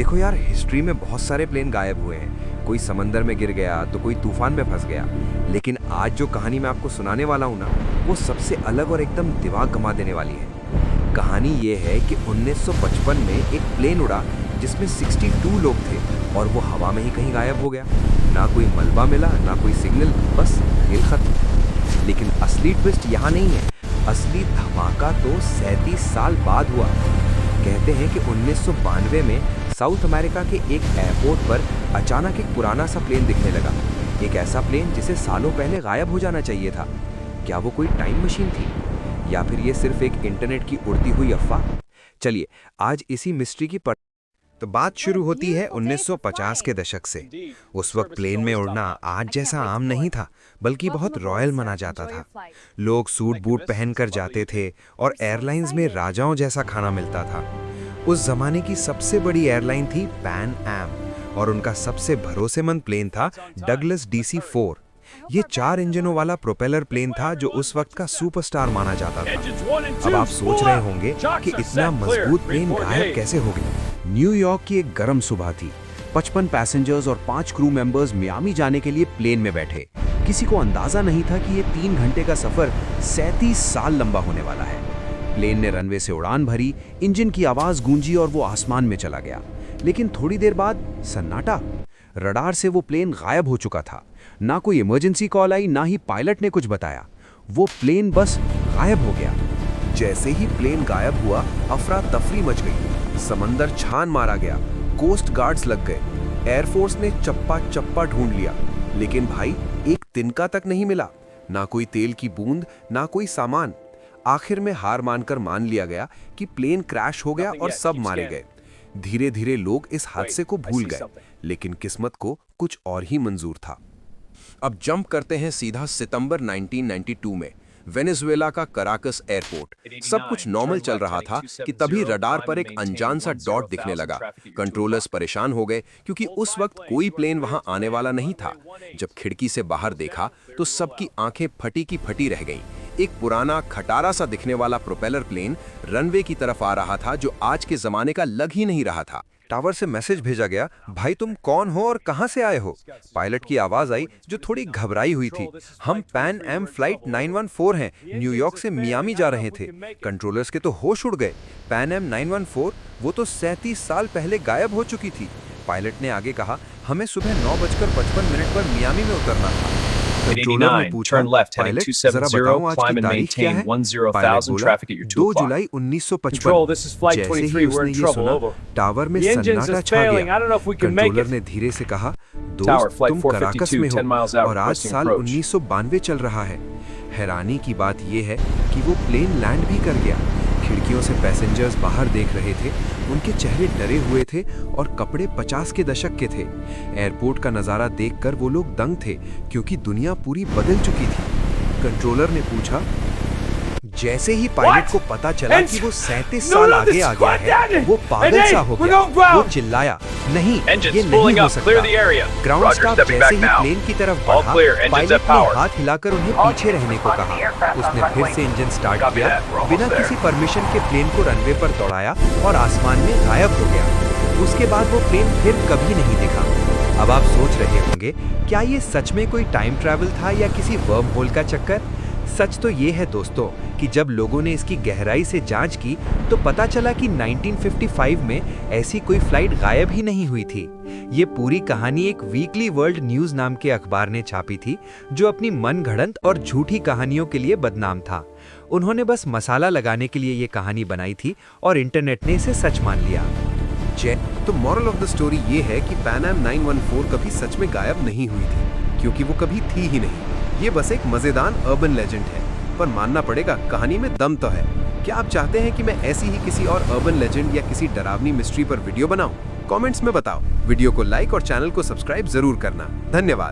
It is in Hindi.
देखो यार, हिस्ट्री में बहुत सारे प्लेन गायब हुए हैं। कोई समंदर में गिर गया तो कोई तूफान में फंस गया। लेकिन आज जो कहानी मैं आपको सुनाने वाला हूँ ना, वो सबसे अलग और एकदम दिमाग घुमा देने वाली है। कहानी ये है कि 1955 में एक प्लेन उड़ा जिसमें 62 लोग थे और वो हवा में ही कहीं गायब हो गया। ना कोई मलबा मिला, ना कोई सिग्नल, बस खेल खत्म। लेकिन असली ट्विस्ट यहाँ नहीं है। असली धमाका तो 37 साल बाद हुआ। कहते हैं कि 1992 में साउथ अमेरिका के एक एयरपोर्ट पर अचानक एक पुराना सा प्लेन दिखने लगा। एक ऐसा प्लेन जिसे सालों पहले गायब हो जाना चाहिए था। क्या वो कोई टाइम मशीन थी या फिर ये सिर्फ एक इंटरनेट की उड़ती हुई अफवाह? चलिए आज इसी मिस्ट्री की तो बात शुरू होती है 1950 के दशक से। उस वक्त प्लेन में उड़ना आज जैसा आम नहीं था, बल्कि बहुत रॉयल माना जाता था। लोग सूट बूट पहनकर जाते थे और एयरलाइंस में राजाओं जैसा खाना मिलता था। उस जमाने की सबसे बड़ी एयरलाइन थी पैन एम और उनका सबसे भरोसेमंद प्लेन था डगलस DC-4। ये 4 इंजनों वाला प्रोपेलर प्लेन था जो उस वक्त का सुपरस्टार माना जाता था। अब आप सोच रहे होंगे कि इतना मजबूत प्लेन गायब कैसे हो गया। न्यूयॉर्क की एक गर्म सुबह थी। 55 पैसेंजर्स और 5 क्रू मेंबर्स मियामी जाने के लिए प्लेन में बैठे। किसी को अंदाजा नहीं था कि ये 3 घंटे का सफर 37 साल लंबा होने वाला है। प्लेन ने रनवे से उड़ान भरी, इंजन की आवाज गूंजी और वो आसमान में चला गया। लेकिन थोड़ी देर बाद सन्नाटा। रडार से वो प्लेन गायब हो चुका था। ना कोई इमरजेंसी कॉल आई, ना ही पायलट ने कुछ बताया। वो प्लेन बस गायब हो गया। जैसे ही प्लेन गायब हुआ, अफरा तफरी मच गई। समंदर छान मारा गया, कोस्ट गार्ड्स लग गए, एयरफोर्स ने चप्पा चप्पा ढूंढ लिया, लेकिन भाई एक तिनका तक नहीं मिला। ना कोई तेल की बूंद, ना कोई सामान। आखिर में हार मानकर मान लिया गया कि प्लेन क्रैश हो गया और सब मारे गए। धीरे धीरे लोग इस हादसे को भूल गए, लेकिन किस्मत को कुछ और ही मंजूर था। अब जंप करते हैं सीधा सितंबर 1992 में वेनेजुएला का कराकस एयरपोर्ट। सब कुछ नॉर्मल चल रहा था कि तभी रडार पर एक अनजान सा डॉट दिखने लगा। कंट्रोलर्स परेशान हो गए क्योंकि उस वक्त कोई प्लेन वहां आने वाला नहीं था। जब खिड़की से बाहर देखा तो सबकी आंखें फटी की फटी रह गईं। एक पुराना खटारा सा दिखने वाला प्रोपेलर प्लेन रनवे की तरफ आ रहा था जो आज के जमाने का लग ही नहीं रहा था। टावर से मैसेज भेजा गया, भाई तुम कौन हो और कहां से आए हो? पायलट की आवाज आई जो थोड़ी घबराई हुई थी। हम पैन एम फ्लाइट 914 हैं, न्यूयॉर्क से मियामी जा रहे थे। कंट्रोलर्स के तो होश उड़ गए। पैन एम 914 वो तो 37 साल पहले गायब हो चुकी थी। पायलट ने आगे कहा, हमें सुबह 9:55 पर मियामी में उतरना था। कंट्रोलर ने पूछा, पायलट जरा बताओ आज की तारीख क्या है? पायलट बोला, 2 जुलाई 1955। जैसे ही उसने ये सुना, टावर में सन्नाटा छा गया। कंट्रोलर ने धीरे से कहा, दोस्त तुम कराकस में हो और आज साल 1992 चल रहा है। हैरानी की बात यह है कि वो प्लेन लैंड भी कर गया। खिड़कियों से पैसेंजर्स बाहर देख रहे थे। उनके चेहरे डरे हुए थे और कपड़े 50 के दशक के थे। एयरपोर्ट का नजारा देखकर वो लोग दंग थे क्योंकि दुनिया पूरी बदल चुकी थी। कंट्रोलर ने पूछा, जैसे ही पायलट को पता चला कि वो 37 साल आगे आ गया है, वो पागल सा हो गया। वो चिल्लाया, नहीं ये नहीं हो सकता। ग्राउंड स्टाफ जैसे ही प्लेन की तरफ बढ़ा, पायलट ने हाथ हिलाकर उन्हें पीछे रहने को कहा। उसने फिर से इंजन स्टार्ट किया, बिना किसी परमिशन के प्लेन को रनवे पर दौड़ाया और आसमान में गायब हो गया। उसके बाद वो प्लेन फिर कभी नहीं दिखा। अब आप सोच रहे होंगे, क्या ये सच में कोई टाइम ट्रैवल था या किसी वर्म होल का चक्कर? सच तो ये है दोस्तों कि जब लोगों ने इसकी गहराई से जांच की तो पता चला कि 1955 में ऐसी कोई फ्लाइट गायब ही नहीं हुई थी। ये पूरी कहानी एक वीकली वर्ल्ड न्यूज नाम के अखबार ने छापी थी जो अपनी मनगढ़ंत और झूठी कहानियों के लिए बदनाम था। उन्होंने बस मसाला लगाने के लिए ये कहानी बनाई थी और इंटरनेट ने इसे सच मान लिया। तो मॉरल ऑफ द स्टोरी ये है कि पैन एम 914 कभी सच में गायब नहीं हुई थी, क्योंकि वो कभी थी ही नहीं। ये बस एक मजेदार अर्बन लेजेंड है, पर मानना पड़ेगा कहानी में दम तो है। क्या आप चाहते हैं कि मैं ऐसी ही किसी और अर्बन लेजेंड या किसी डरावनी मिस्ट्री पर वीडियो बनाऊं? कमेंट्स में बताओ। वीडियो को लाइक और चैनल को सब्सक्राइब जरूर करना। धन्यवाद।